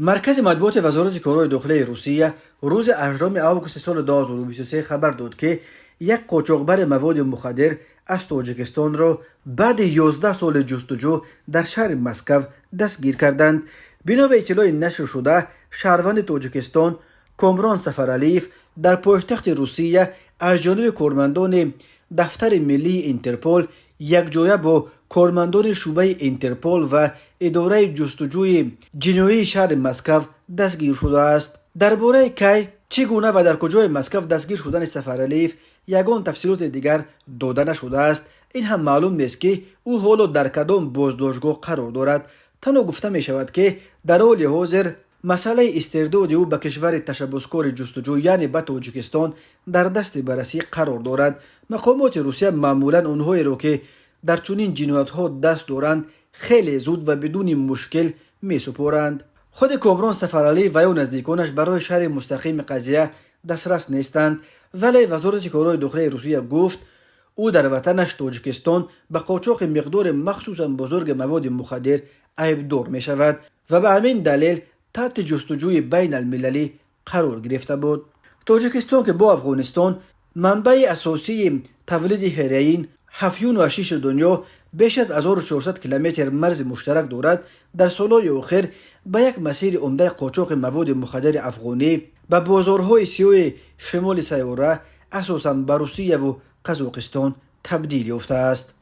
مرکز مطبوعات وزارت کارهای داخلی روسیه روز 8 آگوست سال 2023 خبر داد که یک قاچاقبر مواد مخدر از تاجیکستان را بعد 11 سال جستجو در شهر مسکو دستگیر کردند. بنا به اطلاع نشر شده، شهروند تاجیکستان کامران سفرعلیف در پایتخت روسیه از جانب کارمندان دفتر ملی اینترپل یک جایه با کارمندان شعبه اینترپل و اداره جستجوی جنایی شهر مسکو دستگیر شده است. درباره کی، چگونه و در کجای مسکو دستگیر شدن سفرعلیف یگان تفصیلات دیگر داده نشده است. این هم معلوم نیست که او حالا در کدام بازداشتگاه قرار دارد. تنها گفته می شود که در حال حاضر مسئله استرداد او به کشور تشبسکار جستجو یعنی به تاجیکستان در دست بررسی قرار دارد. مقامات روسیه معمولا آنهایی را که در چنین جنایت‌ها دست دارند خیلی زود و بدون مشکل می سپارند. خود کامران سفرعلی و یا نزدیکانش برای شرح مستقیم قضیه دسترس نیستند، ولی وزارت کارهای داخلی روسیه گفت او در وطنش تاجیکستان به قاچاق مقدار مخصوصا بزرگ مواد مخدر عیبدار می شود و به همین دلیل تحت جستجوی بین المللی قرار گرفته بود. تاجیکستان که با افغانستان منبع اساسی تولید هروئین، افیون و حشیش دنیا بیش از 1400 کیلومتر مرز مشترک دارد، در سالهای اخیر به یک مسیر عمده قاچاق مواد مخدر افغانی به بازارهای سیاه شمال سیاره اساساً به روسیه و قزاقستان تبدیل یافته است.